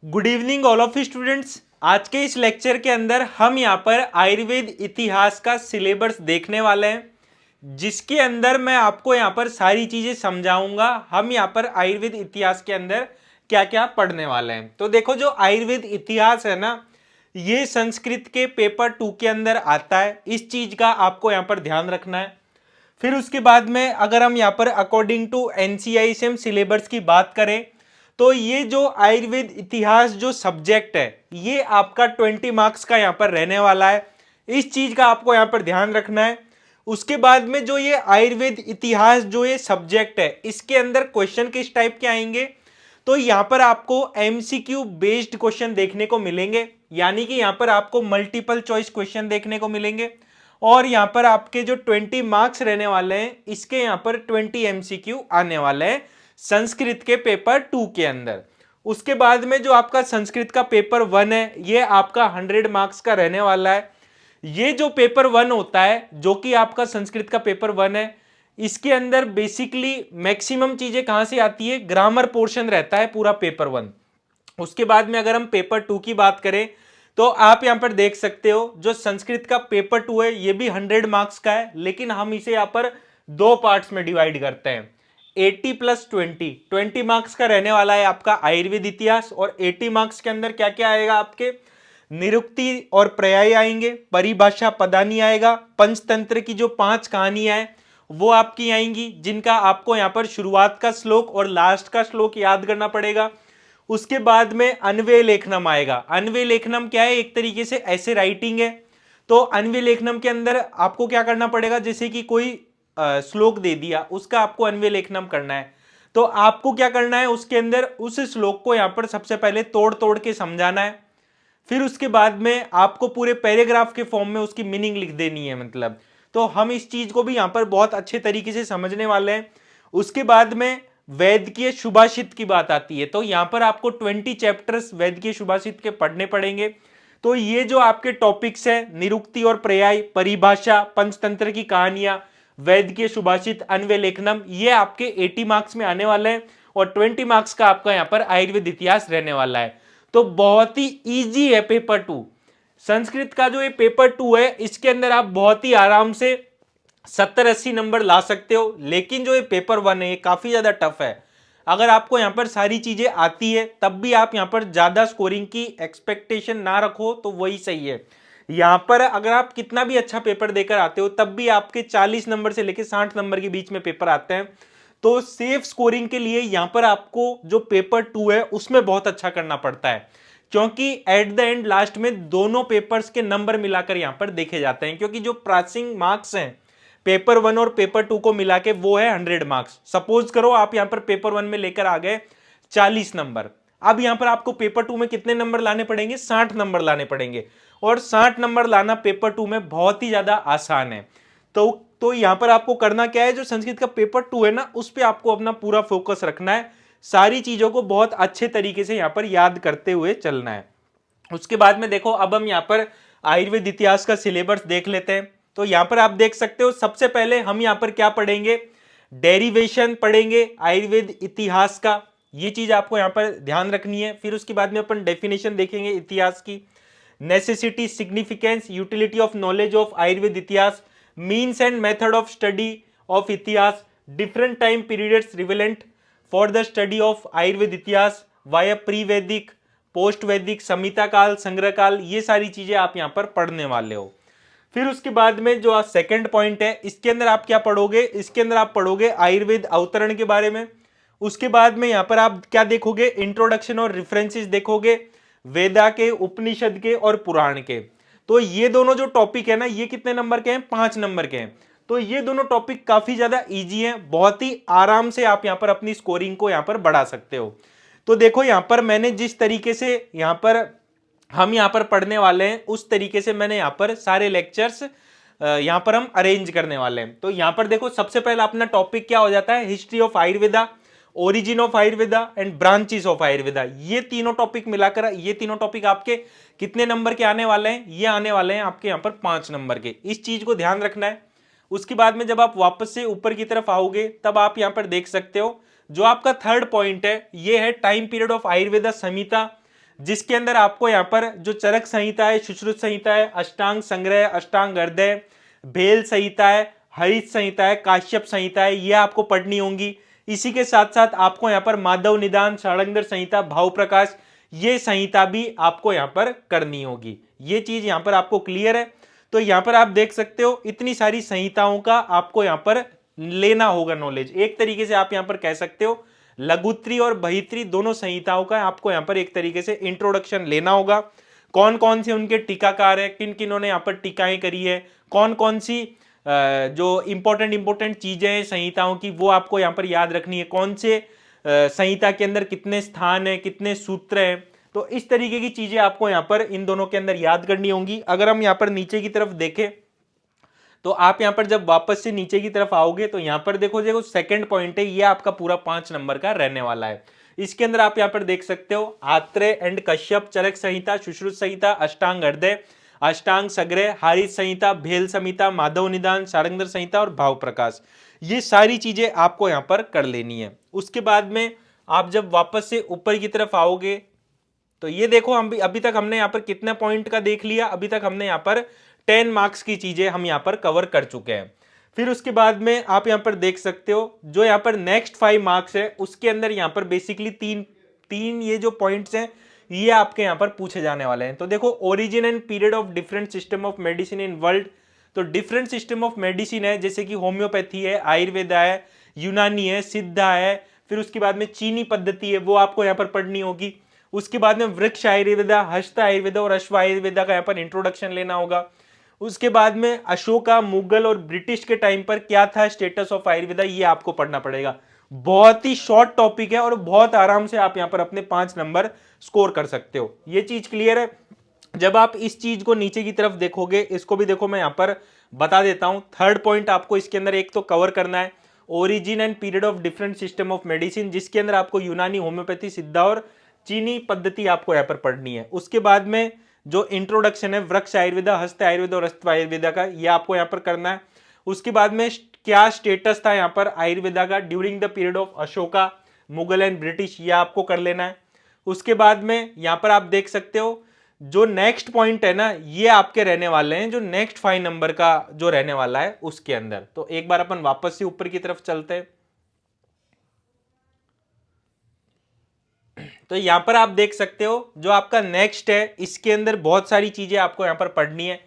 Good evening all of students. आज के इस लेक्चर के अंदर हम यहाँ पर आयुर्वेद इतिहास का सिलेबस देखने वाले हैं, जिसके अंदर मैं आपको यहाँ पर सारी चीजें समझाऊंगा। हम यहाँ पर आयुर्वेद इतिहास के अंदर क्या क्या पढ़ने वाले हैं। तो देखो, जो आयुर्वेद इतिहास है ना, ये संस्कृत के पेपर 2 के अंदर आता है। इस चीज का आपको यहाँ पर ध्यान रखना है। फिर उसके बाद में अगर हम यहाँ पर अकॉर्डिंग टू एनसीआईएसएम सिलेबस की बात करें, तो ये जो आयुर्वेद इतिहास जो सब्जेक्ट है, ये आपका 20 मार्क्स का यहाँ पर रहने वाला है। इस चीज का आपको यहाँ पर ध्यान रखना है। उसके बाद में जो ये आयुर्वेद इतिहास जो ये सब्जेक्ट है, इसके अंदर क्वेश्चन किस टाइप के आएंगे, तो यहां पर आपको एमसीक्यू बेस्ड क्वेश्चन देखने को मिलेंगे, यानी कि यहां पर आपको मल्टीपल चॉइस क्वेश्चन देखने को मिलेंगे। और यहां पर आपके जो 20 मार्क्स रहने वाले हैं, इसके यहां पर 20 एमसीक्यू आने वाले हैं संस्कृत के पेपर 2 के अंदर। उसके बाद में जो आपका संस्कृत का पेपर 1 है, ये आपका 100 मार्क्स का रहने वाला है। ये जो पेपर 1 होता है, जो कि आपका संस्कृत का पेपर 1 है, इसके अंदर बेसिकली मैक्सिमम चीजें कहां से आती है, ग्रामर पोर्शन रहता है पूरा पेपर 1। उसके बाद में अगर हम पेपर 2 की बात करें, तो आप यहां पर देख सकते हो जो संस्कृत का पेपर 2 है, ये भी 100 मार्क्स का है, लेकिन हम इसे यहां पर दो पार्ट्स में डिवाइड करते हैं। 80 प्लस 20 मार्क्स का रहने वाला है आपका आयुर्वेद इतिहास। और 80 मार्क्स के अंदर क्या क्या आएगा, आपके निरुक्ति और पर्याय आएंगे, परिभाषा पदानी आएगा, पंचतंत्र की जो 5 कहानियां हैं वो आपकी आएंगी, जिनका आपको यहां पर शुरुआत का श्लोक और लास्ट का श्लोक याद करना पड़ेगा। उसके बाद में अन्वय लेखनम आएगा। अन्वय लेखनम क्या है, एक तरीके से ऐसे राइटिंग है। तो अन्वय लेखनम के अंदर आपको क्या करना पड़ेगा, जैसे कि कोई श्लोक दे दिया, उसका आपको अन्वय लेखनम करना है। तो आपको क्या करना है, उसके अंदर उस श्लोक को यहां पर सबसे पहले तोड़ तोड़ के समझाना है। फिर उसके बाद में आपको पूरे पैराग्राफ के फॉर्म में उसकी मीनिंग लिख देनी है, मतलब। तो हम इस चीज को भी यहां पर बहुत अच्छे तरीके से समझने वाले हैं। उसके बाद में वैद्यकीय सुभाषित की बात आती है, तो यहां पर आपको 20 चैप्टर्स वैद्यकीय सुभाषित के पढ़ने पड़ेंगे। तो ये जो आपके टॉपिक्स है, निरुक्ति और पर्याय, परिभाषा, पंचतंत्र की कहानियां, वैद्यकीय सुभाषित, अन्वय लेखनम, ये आपके 80 मार्क्स में आने वाले हैं। और 20 मार्क्स का आपका यहां पर आयुर्वेद इतिहास रहने वाला है। तो बहुत ही इजी है पेपर 2। संस्कृत का जो ये पेपर 2 है, इसके अंदर आप बहुत ही आराम से 70-80 नंबर ला सकते हो। लेकिन जो ये पेपर 1 है, ये काफी ज्यादा टफ है। अगर आपको यहां पर सारी चीजें आती है, तब भी आप यहां पर ज्यादा स्कोरिंग की एक्सपेक्टेशन ना रखो, तो वही सही है। यहां पर अगर आप कितना भी अच्छा पेपर देकर आते हो, तब भी आपके 40 नंबर से लेकर 60 नंबर के बीच में पेपर आते हैं। तो सेफ स्कोरिंग के लिए यहां पर आपको जो पेपर 2 है, उसमें बहुत अच्छा करना पड़ता है, क्योंकि एट द एंड लास्ट में दोनों पेपर्स के नंबर मिलाकर यहां पर देखे जाते हैं। क्योंकि जो पासिंग मार्क्स हैं पेपर 1 और पेपर 2 को मिला के, वो है 100 मार्क्स। सपोज करो आप यहां पर पेपर 1 में लेकर आ गए 40 नंबर, अब यहां पर आपको पेपर 2 में कितने नंबर लाने पड़ेंगे, 60 नंबर लाने पड़ेंगे। और 60 नंबर लाना पेपर 2 में बहुत ही ज्यादा आसान है। तो यहां पर आपको करना क्या है, जो संस्कृत का पेपर 2 है ना, उस पर आपको अपना पूरा फोकस रखना है। सारी चीजों को बहुत अच्छे तरीके से यहां पर याद करते हुए चलना है। उसके बाद में देखो, अब हम यहां पर आयुर्वेद इतिहास का सिलेबस देख लेते हैं। तो यहां पर आप देख सकते हो, सबसे पहले हम यहां पर क्या पढ़ेंगे, डेरिवेशन पढ़ेंगे आयुर्वेद इतिहास का। ये चीज आपको यहां पर ध्यान रखनी है। फिर उसके बाद में अपन डेफिनेशन देखेंगे इतिहास की, necessity, significance, utility of knowledge of Ayurveda इतिहास, means and method of study of इतिहास, different time periods relevant for the study of Ayurveda इतिहास, वाया प्री वैदिक, पोस्ट वैदिक, संहिता काल, संग्रह काल, ये सारी चीजें आप यहां पर पढ़ने वाले हो। फिर उसके बाद में जो सेकंड पॉइंट है, इसके अंदर आप क्या पढ़ोगे, इसके अंदर आप पढ़ोगे आयुर्वेद अवतरण के बारे में। उसके बाद में यहां पर आप क्या देखोगे, इंट्रोडक्शन और रेफरेंसेस देखोगे, वेदा के, उपनिषद के और पुराण के। तो ये दोनों जो टॉपिक है ना, ये कितने नंबर के हैं, 5 नंबर के हैं। तो ये दोनों टॉपिक काफी ज्यादा इजी हैं, बहुत ही आराम से आप यहां पर अपनी स्कोरिंग को यहां पर बढ़ा सकते हो। तो देखो, यहां पर मैंने जिस तरीके से यहां पर हम यहां पर पढ़ने वाले हैं, उस तरीके से मैंने यहां पर सारे लेक्चर्स यहां पर हम अरेंज करने वाले हैं। तो यहां पर देखो, सबसे पहला अपना टॉपिक क्या हो जाता है, history of Ayurveda, origin of Ayurveda and branches of Ayurveda. ये तीनों टॉपिक मिलाकर, ये तीनों टॉपिक आपके कितने नंबर के आने वाले हैं, ये आने वाले हैं आपके यहां पर 5 नंबर के। इस चीज को ध्यान रखना है। उसके बाद में जब आप वापस से ऊपर की तरफ आओगे, तब आप यहां पर देख सकते हो जो आपका थर्ड पॉइंट है, ये है टाइम पीरियड ऑफ आयुर्वेदा संहिता, जिसके अंदर आपको यहाँ पर जो चरक संहिता है, सुश्रुत संहिता है, अष्टांग संग्रह, अष्टांग हृदय, भेल संहिता है, हरित संहिता है, काश्यप संहिता है, ये आपको पढ़नी होंगी। इसी के साथ साथ आपको यहाँ पर माधव निदान, षडांग संहिता, भाव प्रकाश, ये संहिता भी आपको यहाँ पर करनी होगी। ये चीज यहाँ पर आपको क्लियर है। तो यहाँ पर आप देख सकते हो इतनी सारी संहिताओं का आपको यहाँ पर लेना होगा नॉलेज। एक तरीके से आप यहाँ पर कह सकते हो लघुत्री और बहित्री दोनों संहिताओं का आपको यहाँ पर एक तरीके से इंट्रोडक्शन लेना होगा। कौन कौन से उनके टीकाकार है, किन किन्होंने ने यहाँ पर टीकाएं करी है, कौन कौन सी जो इंपॉर्टेंट चीजें हैं संहिताओं की वो आपको यहाँ पर याद रखनी है। कौन से संहिता के अंदर कितने स्थान है, कितने सूत्र हैं, तो इस तरीके की चीजें आपको यहाँ पर इन दोनों के अंदर याद करनी होंगी। अगर हम यहाँ पर नीचे की तरफ देखें तो आप यहाँ पर जब वापस से नीचे की तरफ आओगे तो यहाँ पर देखो सेकंड पॉइंट है, ये आपका पूरा 5 नंबर का रहने वाला है। इसके अंदर आप यहाँ पर देख सकते हो आत्रेय एंड कश्यप, चरक संहिता, सुश्रुत संहिता, अष्टांग हृदय, अष्टांग संग्रह, हारित संहिता, भेल संहिता, माधव निदान, षडांग संहिता और भाव प्रकाश, ये सारी चीजें आपको यहाँ पर कर लेनी है। उसके बाद में आप जब वापस से ऊपर की तरफ आओगे तो ये देखो हम अभी तक हमने यहाँ पर कितने पॉइंट का देख लिया, अभी तक हमने यहाँ पर 10 मार्क्स की चीजें हम यहाँ पर कवर कर चुके हैं। फिर उसके बाद में आप यहाँ पर देख सकते हो जो यहाँ पर नेक्स्ट 5 मार्क्स है उसके अंदर यहाँ पर बेसिकली तीन ये जो पॉइंट्स हैं ये आपके यहाँ पर पूछे जाने वाले हैं। तो देखो origin and period of different system of medicine in world, तो डिफरेंट सिस्टम ऑफ मेडिसिन है जैसे कि होम्योपैथी है, आयुर्वेदा है, यूनानी है, सिद्धा है, फिर उसके बाद में चीनी पद्धति है वो आपको यहाँ पर पढ़नी होगी। उसके बाद में वृक्ष आयुर्वेदा, हस्त आयुर्वेदा और अश्व आयुर्वेदा का यहाँ पर इंट्रोडक्शन लेना होगा। उसके बाद में अशोका, मुगल और ब्रिटिश के टाइम पर क्या था स्टेटस ऑफ आयुर्वेदा, ये आपको पढ़ना पड़ेगा। बहुत ही शॉर्ट टॉपिक है और बहुत आराम से आप यहाँ पर अपने 5 नंबर स्कोर कर सकते हो। ये चीज क्लियर है। जब आप इस चीज को नीचे की तरफ देखोगे, इसको भी देखो मैं यहाँ पर बता देता हूं। थर्ड पॉइंट आपको इसके अंदर एक तो कवर करना है origin and period of different system of medicine, जिसके अंदर आपको यूनानी, होम्योपैथी, सिद्धा और चीनी पद्धति आपको यहाँ पर पढ़नी है। उसके बाद में जो इंट्रोडक्शन है वृक्ष आयुर्वेदा, हस्त आयुर्वेदा और अश्व आयुर्वेदा का, ये आपको यहाँ पर करना है। उसके बाद में क्या स्टेटस था यहाँ पर आयुर्वेदा का during the period of Ashoka, Mughal and British, ये आपको कर लेना है। उसके बाद में यहाँ पर आप देख सकते हो जो नेक्स्ट पॉइंट है ना ये आपके रहने वाले हैं जो नेक्स्ट 5 नंबर का जो रहने वाला है उसके अंदर। तो एक बार अपन वापस से ऊपर की तरफ चलते हैं। तो यहां पर आप देख सकते हो जो आपका नेक्स्ट है इसके अंदर बहुत सारी चीजें आपको यहां पर पढ़नी है।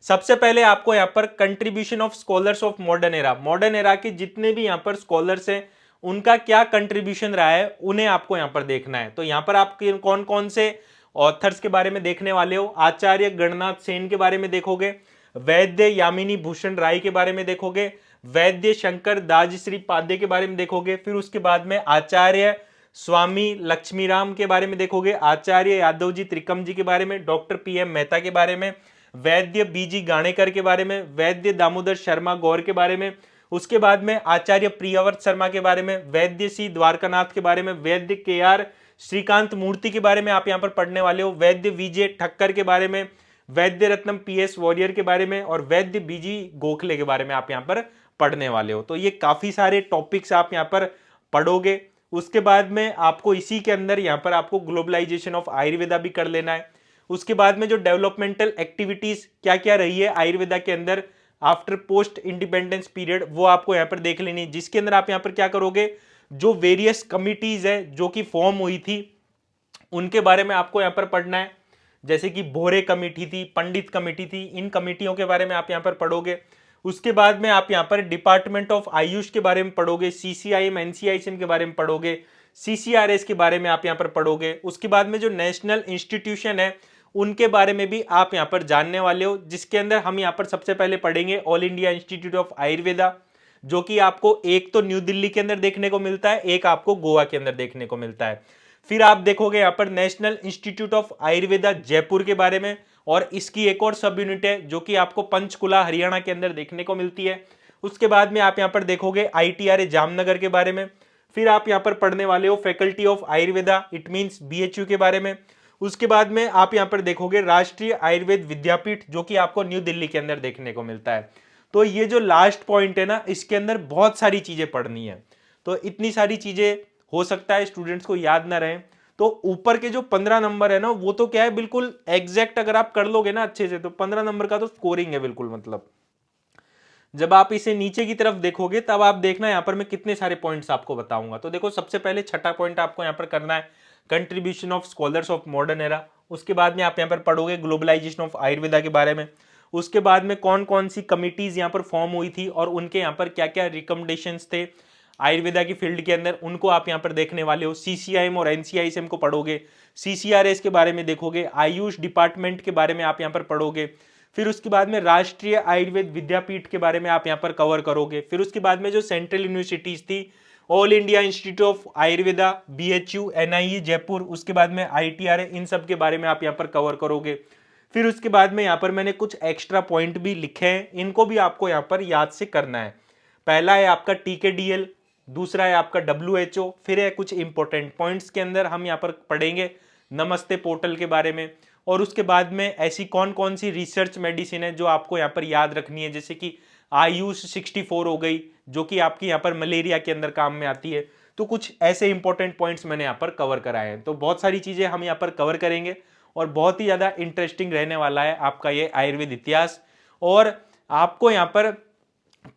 सबसे पहले आपको यहां पर contribution of scholars of modern era के जितने भी यहां पर स्कॉलर्स हैं उनका क्या कंट्रीब्यूशन रहा है उन्हें आपको यहां पर देखना है। तो यहां पर आप कौन कौन से ऑथर्स के बारे में देखने वाले हो, आचार्य गणनाथ सेन के बारे में देखोगे, वैद्य यामिनी भूषण राय के बारे में देखोगे, वैद्य शंकर दासश्री पाद्य के बारे में देखोगे, फिर उसके बाद में आचार्य स्वामी लक्ष्मीराम के बारे में देखोगे, आचार्य यादव जी त्रिकम जी के बारे में, डॉक्टर PM मेहता के बारे में, वैद्य BG गाणेकर के बारे में, वैद्य दामोदर शर्मा गौर के बारे में, उसके बाद में आचार्य प्रियव्रत शर्मा के बारे में, वैद्य C द्वारकानाथ के बारे में, वैद्य KR श्रीकांत मूर्ति के बारे में आप यहाँ पर पढ़ने वाले हो, वैद्य VJ ठक्कर के बारे में, वैद्य रत्नम PS वॉरियर के बारे में और वैद्य BG गोखले के बारे में आप यहाँ पर पढ़ने वाले हो। तो ये काफी सारे टॉपिक्स आप यहाँ पर पढ़ोगे। उसके बाद में आपको इसी के अंदर यहाँ पर आपको ग्लोबलाइजेशन ऑफ आयुर्वेदा भी कर लेना है। उसके बाद में जो डेवलपमेंटल एक्टिविटीज क्या क्या रही है आयुर्वेदा के अंदर आफ्टर पोस्ट इंडिपेंडेंस पीरियड वो आपको यहाँ पर देख लेनी है, जिसके अंदर आप यहाँ पर क्या करोगे जो वेरियस कमिटीज है जो कि फॉर्म हुई थी उनके बारे में आपको यहाँ पर पढ़ना है। जैसे कि भोरे कमेटी थी, पंडित कमेटी थी, इन कमेटियों के बारे में आप यहाँ पर पढ़ोगे। उसके बाद में आप यहाँ पर डिपार्टमेंट ऑफ आयुष के बारे में पढ़ोगे, CCIM NCICM के बारे में पढ़ोगे, CCRS के बारे में आप यहाँ पर पढ़ोगे। उसके बाद में जो नेशनल इंस्टीट्यूशन है उनके बारे में भी आप यहाँ पर जानने वाले हो, जिसके अंदर हम यहाँ पर सबसे पहले पढ़ेंगे all India institute of Ayurveda, जो कि आपको एक तो न्यू दिल्ली के अंदर देखने को मिलता है, एक आपको गोवा के अंदर देखने को मिलता है। फिर आप देखोगे यहाँ पर national institute of Ayurveda Jaipur के बारे में, और इसकी एक और सब यूनिट है जो कि आपको पंचकुला हरियाणा के अंदर देखने को मिलती है। उसके बाद में आप यहाँ पर देखोगे ITRA जामनगर के बारे में। फिर आप यहाँ पर पढ़ने वाले हो faculty of Ayurveda, it means BHU के बारे में। उसके बाद में आप यहाँ पर देखोगे राष्ट्रीय आयुर्वेद विद्यापीठ, जो कि आपको न्यू दिल्ली के अंदर देखने को मिलता है। तो ये जो लास्ट पॉइंट है ना, इसके अंदर बहुत सारी चीजें पढ़नी है। तो इतनी सारी चीजें हो सकता है स्टूडेंट्स को याद ना रहे, तो ऊपर के जो 15 नंबर है ना वो तो क्या है बिल्कुल एग्जैक्ट, अगर आप कर लोगे ना अच्छे से तो 15 नंबर का तो स्कोरिंग है बिल्कुल। मतलब जब आप इसे नीचे की तरफ देखोगे तब आप देखना यहाँ पर मैं कितने सारे पॉइंट्स आपको बताऊंगा। तो देखो सबसे पहले छठा पॉइंट आपको यहाँ पर करना है contribution of scholars of modern era. उसके बाद में आप यहाँ पर पढ़ोगे ग्लोबलाइजेशन ऑफ आयुर्वेदा के बारे में। उसके बाद में कौन कौन सी कमिटीज यहाँ पर फॉर्म हुई थी और उनके यहाँ पर क्या क्या रिकमेंडेशंस थे आयुर्वेदा की फील्ड के अंदर, उनको आप यहाँ पर देखने वाले हो। सीसीआईएम और एनसीआईएम को पढ़ोगे, सीसीआरएस के बारे में देखोगे, आयुष डिपार्टमेंट के बारे में आप यहाँ पर पढ़ोगे। फिर उसके बाद में राष्ट्रीय आयुर्वेद विद्यापीठ के बारे में आप यहाँ पर कवर करोगे। फिर उसके बाद में जो सेंट्रल यूनिवर्सिटीज थी, all India institute of Ayurveda, BHU, NIE Jaipur, उसके बाद में आईटीआर, इन सब के बारे में आप यहाँ पर कवर करोगे। फिर उसके बाद में यहाँ पर मैंने कुछ एक्स्ट्रा पॉइंट भी लिखे हैं, इनको भी आपको यहाँ पर याद से करना है। पहला है आपका टीकेडीएल, दूसरा है आपका डब्ल्यूएचओ, फिर है कुछ इंपॉर्टेंट पॉइंट्स के अंदर हम यहाँ पर पढ़ेंगे नमस्ते पोर्टल के बारे में। और उसके बाद में ऐसी कौन कौन सी रिसर्च मेडिसिन है जो आपको यहाँ पर याद रखनी है, जैसे कि आयुष 64 हो गई जो कि आपकी यहाँ पर मलेरिया के अंदर काम में आती है। तो कुछ ऐसे इंपॉर्टेंट पॉइंट्स मैंने यहाँ पर कवर कराए हैं। तो बहुत सारी चीजें हम यहाँ पर कवर करेंगे और बहुत ही ज्यादा इंटरेस्टिंग रहने वाला है आपका ये आयुर्वेद इतिहास। और आपको यहाँ पर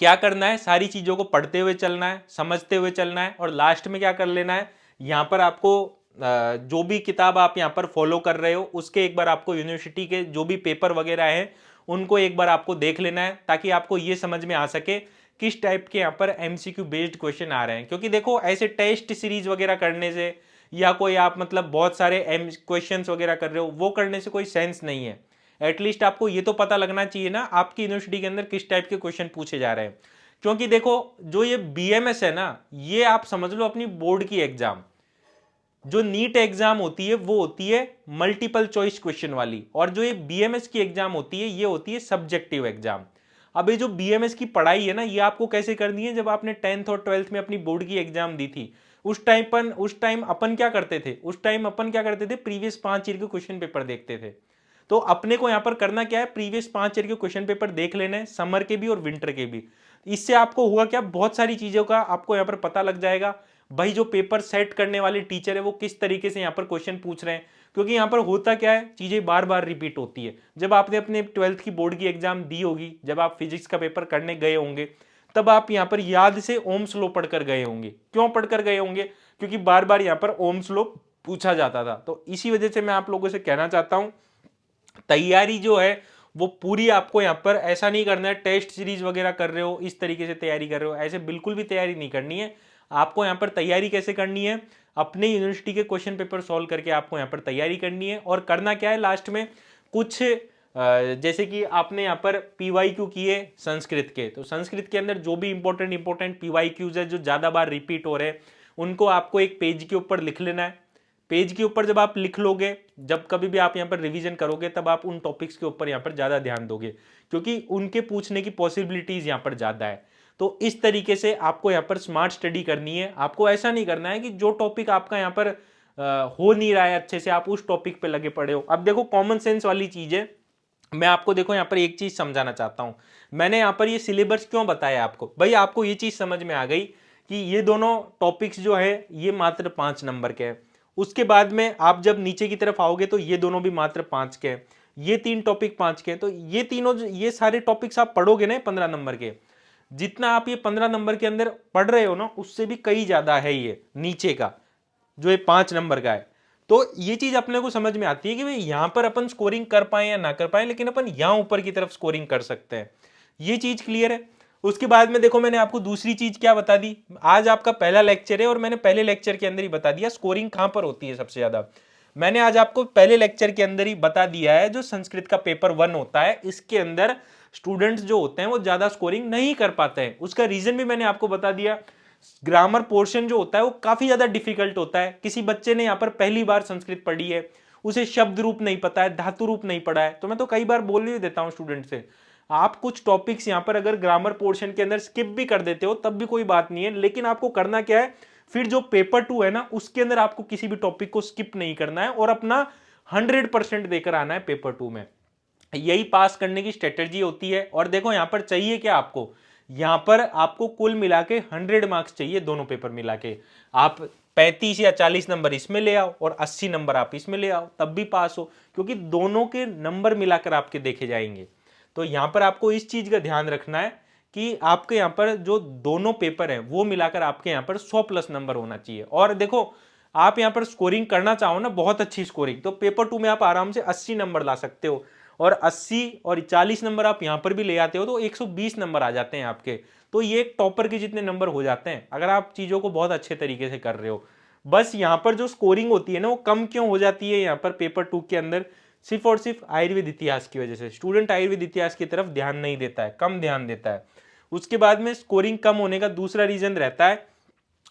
क्या करना है, सारी चीजों को पढ़ते हुए चलना है, समझते हुए चलना है। और लास्ट में क्या कर लेना है, यहाँ पर आपको जो भी किताब आप यहाँ पर फॉलो कर रहे हो उसके एक बार आपको यूनिवर्सिटी के जो भी पेपर वगैरह हैं उनको एक बार आपको देख लेना है, ताकि आपको ये समझ में आ सके किस टाइप के यहाँ पर एमसीक्यू बेस्ड क्वेश्चन आ रहे हैं। क्योंकि देखो ऐसे टेस्ट सीरीज वगैरह करने से या कोई आप मतलब बहुत सारे क्वेश्चंस वगैरह कर रहे हो वो करने से कोई सेंस नहीं है। एटलीस्ट आपको ये तो पता लगना चाहिए ना आपकी यूनिवर्सिटी के अंदर किस टाइप के क्वेश्चन पूछे जा रहे हैं। क्योंकि देखो जो ये बीएमएस है ना, ये आप समझ लो अपनी बोर्ड की एग्जाम, जो नीट एग्जाम होती है वो होती है मल्टीपल चॉइस क्वेश्चन वाली, और जो ये बीएमएस की एग्जाम होती है ये होती है सब्जेक्टिव एग्जाम। अब ये जो बीएमएस की पढ़ाई है ना, ये आपको कैसे करनी है, जब आपने 10th और 12th में अपनी बोर्ड की एग्जाम दी थी उस टाइम अपन क्या करते थे, प्रीवियस 5 ईयर के क्वेश्चन पेपर देखते थे। तो अपने को यहाँ पर करना क्या है, प्रीवियस 5 ईयर के क्वेश्चन पेपर देख लेने हैं, समर के भी और विंटर के भी। इससे आपको हुआ क्या, बहुत सारी चीजों का आपको यहाँ पर पता लग जाएगा भाई जो पेपर सेट करने वाले टीचर है वो किस तरीके से यहाँ पर क्वेश्चन पूछ रहे हैं। क्योंकि यहाँ पर होता क्या है, चीजें बार बार रिपीट होती है। जब आपने अपने 12th की बोर्ड की एग्जाम दी होगी, जब आप फिजिक्स का पेपर करने गए होंगे, तब आप यहाँ पर याद से ओम्स लॉ पढ़कर गए होंगे। क्यों पढ़कर गए होंगे, क्योंकि बार बार यहाँ पर ओम्स लॉ पूछा जाता था। तो इसी वजह से मैं आप लोगों से कहना चाहता हूं, तैयारी जो है वो पूरी आपको यहाँ पर ऐसा नहीं करना है टेस्ट सीरीज वगैरह कर रहे हो इस तरीके से तैयारी कर रहे हो, ऐसे बिल्कुल भी तैयारी नहीं करनी है। आपको यहाँ पर तैयारी कैसे करनी है, अपने यूनिवर्सिटी के क्वेश्चन पेपर सॉल्व करके आपको यहाँ पर तैयारी करनी है। और करना क्या है लास्ट में, कुछ जैसे कि आपने यहाँ पर पीवाईक्यू किए संस्कृत के, तो संस्कृत के अंदर जो भी इंपॉर्टेंट पीवाईक्यूज है जो ज्यादा बार रिपीट हो रहे हैं उनको आपको एक पेज के ऊपर लिख लेना है। पेज के ऊपर जब आप लिख लोगे, जब कभी भी आप यहाँ पर रिवीजन करोगे तब आप उन टॉपिक्स के ऊपर यहाँ पर ज्यादा ध्यान दोगे, क्योंकि उनके पूछने की पॉसिबिलिटीज यहाँ पर ज्यादा है। तो इस तरीके से आपको यहाँ पर स्मार्ट स्टडी करनी है। आपको ऐसा नहीं करना है कि जो टॉपिक आपका यहाँ पर हो नहीं रहा है अच्छे से आप उस टॉपिक पे लगे पड़े हो। अब देखो कॉमन सेंस वाली चीज है, मैं आपको देखो यहाँ पर एक चीज समझाना चाहता हूं। मैंने यहाँ पर ये सिलेबस क्यों बताया आपको, भाई आपको ये चीज समझ में आ गई कि ये दोनों टॉपिक्स जो है ये मात्र 5 नंबर के हैं। उसके बाद में आप जब नीचे की तरफ आओगे तो ये दोनों भी मात्र 5 के हैं, ये 3 टॉपिक 5 के हैं। तो ये तीनों ये सारे टॉपिक्स आप पढ़ोगे ना 15 नंबर के, जितना आप ये 15 नंबर के अंदर पढ़ रहे हो ना उससे भी कई ज्यादा है ये नीचे का जो ये 5 नंबर का है। तो ये चीज अपने को समझ में आती है कि भाई यहां पर अपन स्कोरिंग कर पाए या ना कर पाए, लेकिन अपन यहां ऊपर की तरफ स्कोरिंग कर सकते हैं। ये चीज क्लियर है। उसके बाद में देखो मैंने आपको दूसरी चीज क्या बता दी, आज आपका पहला लेक्चर है और मैंने पहले लेक्चर के अंदर ही बता दिया स्कोरिंग कहां पर होती है सबसे ज्यादा। मैंने आज आपको पहले लेक्चर के अंदर ही बता दिया है जो संस्कृत का पेपर 1 होता है इसके अंदर स्टूडेंट्स जो होते हैं वो ज्यादा स्कोरिंग नहीं कर पाते हैं। उसका रीजन भी मैंने आपको बता दिया। ग्रामर पोर्शन जो होता है वो काफी ज्यादा डिफिकल्ट होता है। किसी बच्चे ने यहाँ पर पहली बार संस्कृत पढ़ी है, उसे शब्द रूप नहीं पता है, धातु रूप नहीं पढ़ा है, तो मैं तो कई बार बोल ही देता हूँ स्टूडेंट से, आप कुछ टॉपिक्स यहाँ पर अगर ग्रामर पोर्शन के अंदर स्किप भी कर देते हो तब भी कोई बात नहीं है, लेकिन आपको करना क्या है, फिर जो पेपर 2 है ना उसके अंदर आपको किसी भी टॉपिक को स्किप नहीं करना है और अपना 100% देकर आना है पेपर 2 में। यही पास करने की स्ट्रेटेजी होती है। और देखो यहां पर चाहिए क्या आपको, यहां पर आपको कुल मिला के 100 मार्क्स चाहिए दोनों पेपर मिला के। आप 35 या 40 नंबर इसमें ले आओ और 80 नंबर आप इसमें ले आओ, तब भी पास हो, क्योंकि दोनों के नंबर मिलाकर आपके देखे जाएंगे। तो यहां पर आपको इस चीज का ध्यान रखना है कि आपके यहां पर जो दोनों पेपर हैं वो मिलाकर आपके यहां पर 100 प्लस नंबर होना चाहिए। और देखो आप यहां पर स्कोरिंग करना चाहो ना, बहुत अच्छी स्कोरिंग, तो पेपर 2 में आप आराम से 80 नंबर ला सकते हो, और 80 और 40 नंबर आप यहां पर भी ले आते हो तो 120 नंबर आ जाते हैं आपके। तो ये एक टॉपर के जितने नंबर हो जाते हैं अगर आप चीजों को बहुत अच्छे तरीके से कर रहे हो। बस यहां पर जो स्कोरिंग होती है ना वो कम क्यों हो जाती है यहां पर पेपर 2 के अंदर, सिर्फ और सिर्फ आयुर्वेद इतिहास की वजह से। स्टूडेंट आयुर्वेद इतिहास की तरफ ध्यान नहीं देता है, कम ध्यान देता है। उसके बाद में स्कोरिंग कम होने का दूसरा रीजन रहता है,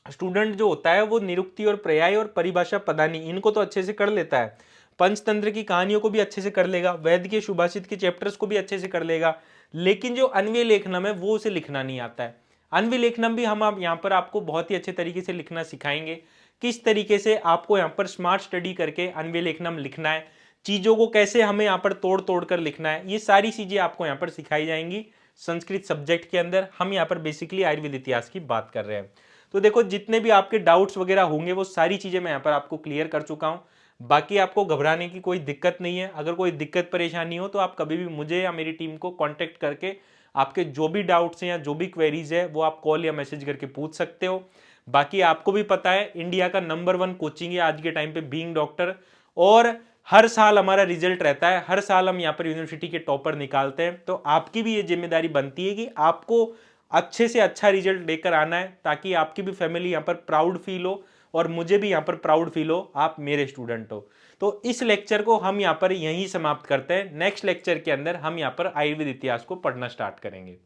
स्टूडेंट जो होता है वो निरुक्ति और पर्याय और परिभाषा पदानी इनको तो अच्छे से कर लेता है, पंचतंत्र की कहानियों को भी अच्छे से कर लेगा, वैद के सुभाषित के चैप्टर्स को भी अच्छे से कर लेगा, लेकिन जो अन्वय लेखनम है वो उसे लिखना नहीं आता है। अन्वय लेखनम भी हम यहाँ पर आपको बहुत ही अच्छे तरीके से लिखना सिखाएंगे, किस तरीके से आपको यहाँ पर स्मार्ट स्टडी करके अन्वय लेखनम लिखना है, चीजों को कैसे हमें यहाँ पर तोड़ तोड़ कर लिखना है, ये सारी चीजें आपको यहाँ पर सिखाई जाएंगी संस्कृत सब्जेक्ट के अंदर। हम यहाँ पर बेसिकली आयुर्वेद इतिहास की बात कर रहे हैं। तो देखो जितने भी आपके डाउट्स वगैरह होंगे वो सारी चीजें मैं यहाँ पर आपको क्लियर कर चुका हूँ। बाकी आपको घबराने की कोई दिक्कत नहीं है। अगर कोई दिक्कत परेशानी हो तो आप कभी भी मुझे या मेरी टीम को कांटेक्ट करके आपके जो भी डाउट्स हैं या जो भी क्वेरीज है वो आप कॉल या मैसेज करके पूछ सकते हो। बाकी आपको भी पता है इंडिया का नंबर 1 कोचिंग है आज के टाइम पे बीइंग डॉक्टर, और हर साल हमारा रिजल्ट रहता है, हर साल हम यहाँ पर यूनिवर्सिटी के टॉपर निकालते हैं। तो आपकी भी ये जिम्मेदारी बनती है कि आपको अच्छे से अच्छा रिजल्ट लेकर आना है, ताकि आपकी भी फैमिली यहाँ पर प्राउड फील हो और मुझे भी यहाँ पर प्राउड फील हो आप मेरे स्टूडेंट हो। तो इस लेक्चर को हम यहाँ पर यहीं समाप्त करते हैं। नेक्स्ट लेक्चर के अंदर हम यहाँ पर आयुर्वेद इतिहास को पढ़ना स्टार्ट करेंगे।